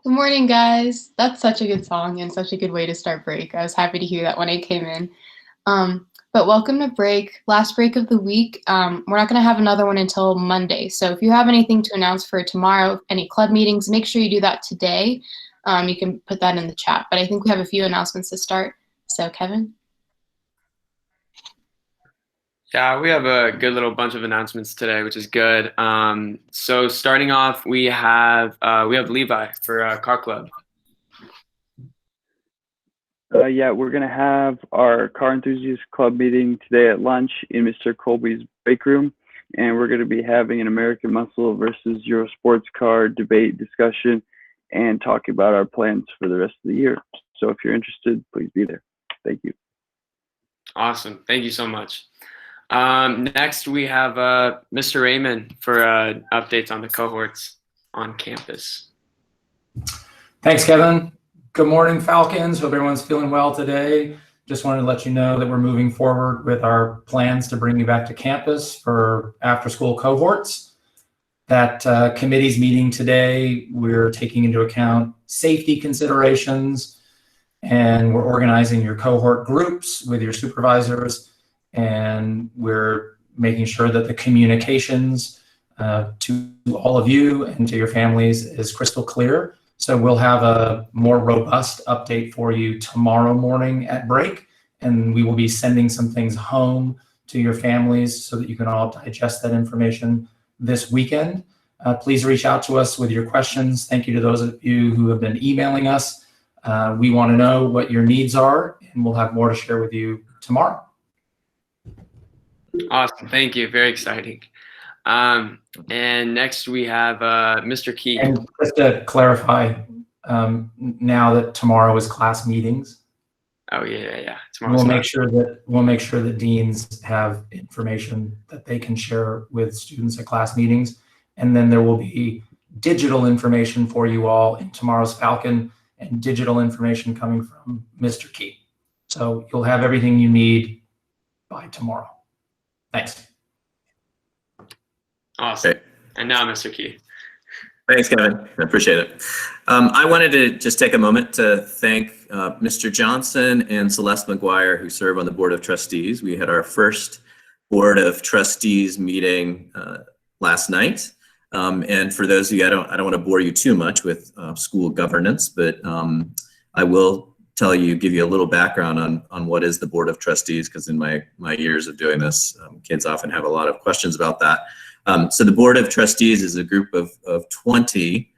Good morning, guys. That's such a good song and such a good way to start break. I was happy to hear that when I came in. But welcome to break, last break of the week. We're not going to have another one until Monday. So if you have anything to announce for tomorrow, any club meetings, make sure you do that today. You can put that in the chat. But I think we have a few announcements to start. So Kevin? Yeah, we have a good little bunch of announcements today, which is good. So starting off, we have Levi for Car Club. Yeah, we're going to have our Car Enthusiast Club meeting today at lunch in Mr. Colby's break room. And we're going to be having an American Muscle versus Euro Sports Car debate discussion and talking about our plans for the rest of the year. So if you're interested, please be there. Thank you. Awesome. Thank you so much. Next, we have Mr. Raymond for updates on the cohorts on campus. Thanks, Kevin. Good morning, Falcons. Hope everyone's feeling well today. Just wanted to let you know that we're moving forward with our plans to bring you back to campus for after-school cohorts. That committee's meeting today, we're taking into account safety considerations, and we're organizing your cohort groups with your supervisors, and we're making sure that the communications to all of you and to your families is crystal clear. So we'll have a more robust update for you tomorrow morning at break, and we will be sending some things home to your families so that you can all digest that information this weekend. Please reach out to us with your questions. Thank you to those of you who have been emailing us. We want to know what your needs are, and we'll have more to share with you tomorrow. Awesome. Thank you. Very exciting. And next we have Mr. Key. And just to clarify, now that tomorrow is class meetings. Oh yeah. We'll make sure that deans have information that they can share with students at class meetings, and then there will be digital information for you all in tomorrow's Falcon and digital information coming from Mr. Key. So you'll have everything you need by tomorrow. Thanks. Awesome. Great. And now Mr. Key. Thanks, Kevin. I appreciate it. I wanted to just take a moment to thank Mr. Johnson and Celeste McGuire, who serve on the Board of Trustees. We had our first Board of Trustees meeting last night. And for those of you, I don't want to bore you too much with school governance, but I will give you a little background on what is the Board of Trustees, because in my years of doing this, kids often have a lot of questions about that. So the Board of Trustees is a group of 20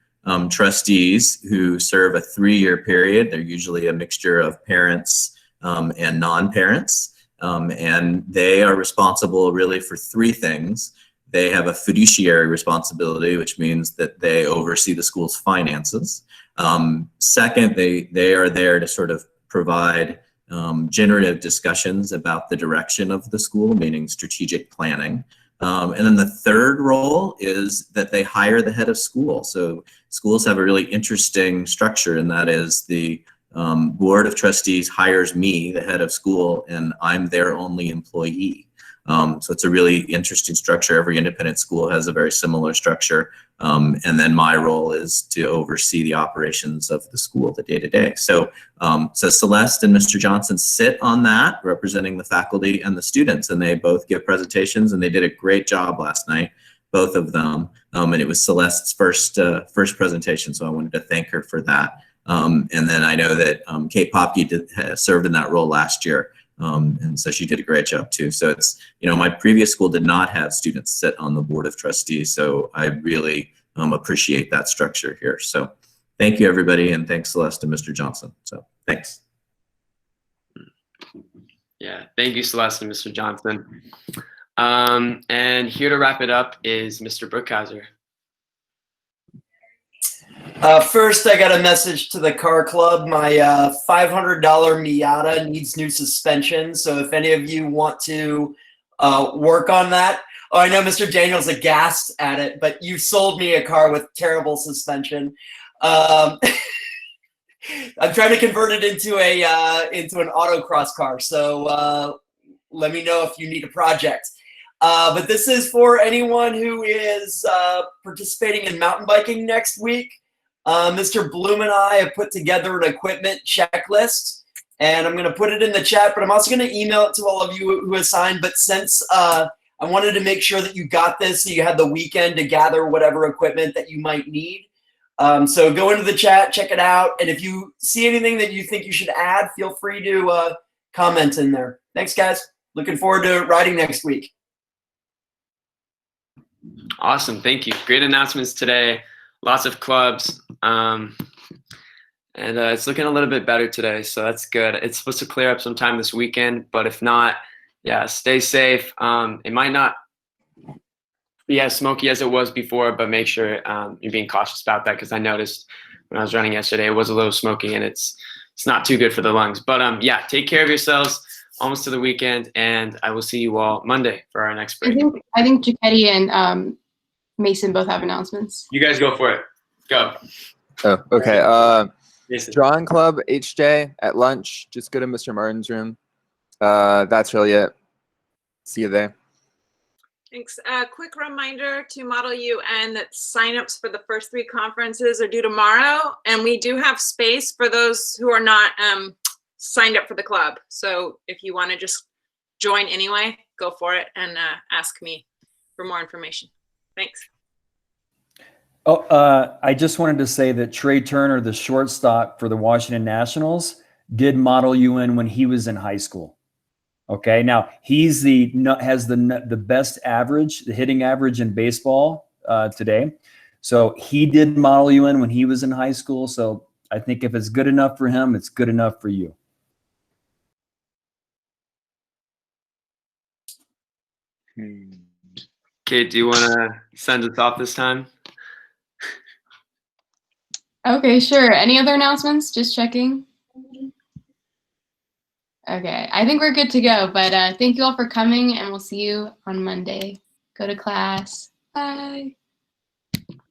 trustees who serve a 3-year period. They're usually a mixture of parents and non-parents, and they are responsible really for 3 things. They have a fiduciary responsibility, which means that they oversee the school's finances. Second, they are there to sort of provide generative discussions about the direction of the school, meaning strategic planning. And then the third role is that they hire the head of school. So schools have a really interesting structure, and that is the Board of Trustees hires me, the head of school, and I'm their only employee. So it's a really interesting structure. Every independent school has a very similar structure. And then my role is to oversee the operations of the school, the day-to-day. So Celeste and Mr. Johnson sit on that, representing the faculty and the students, and they both give presentations, and they did a great job last night, both of them. And it was Celeste's first presentation, so I wanted to thank her for that. And then I know that Kate Popke served in that role last year. And so she did a great job too. So it's, my previous school did not have students sit on the Board of Trustees. So I really appreciate that structure here. So thank you, everybody. And thanks, Celeste and Mr. Johnson. So thanks. Yeah, thank you, Celeste and Mr. Johnson. And here to wrap it up is Mr. Brookhauser. First, I got a message to the car club. My $500 Miata needs new suspension. So if any of you want to work on that. Oh, I know Mr. Daniel's aghast at it, but you sold me a car with terrible suspension. I'm trying to convert it into an autocross car. So let me know if you need a project. But this is for anyone who is participating in mountain biking next week. Mr. Bloom and I have put together an equipment checklist, and I'm going to put it in the chat, but I'm also going to email it to all of you who assigned. But since I wanted to make sure that you got this, so you had the weekend to gather whatever equipment that you might need. So go into the chat, check it out, and if you see anything that you think you should add, feel free to comment in there. Thanks, guys. Looking forward to riding next week. Awesome. Thank you. Great announcements today. Lots of clubs. And it's looking a little bit better today, so that's good. It's supposed to clear up sometime this weekend, but if not, yeah, stay safe. It might not be as smoky as it was before, but make sure you're being cautious about that, because I noticed when I was running yesterday, it was a little smoky, and it's not too good for the lungs. But yeah, take care of yourselves. Almost to the weekend, and I will see you all Monday for our next break. I think Jacetti and Mason both have announcements. You guys go for it. Go. Oh, okay. Mason. Drawing Club HJ at lunch. Just go to Mr. Martin's room. That's really it. See you there. Thanks. Quick reminder to Model UN that signups for the first 3 conferences are due tomorrow, and we do have space for those who are not signed up for the club. So if you want to just join anyway, go for it and ask me for more information. Thanks. Oh, I just wanted to say that Trey Turner, the shortstop for the Washington Nationals, did Model UN when he was in high school. Okay, now he's has the best average, the hitting average in baseball today. So he did Model UN when he was in high school. So I think if it's good enough for him, it's good enough for you. Kate, do you want to send us off this time? Okay, sure. Any other announcements? Just checking. Okay, I think we're good to go, but thank you all for coming, and we'll see you on Monday. Go to class. Bye.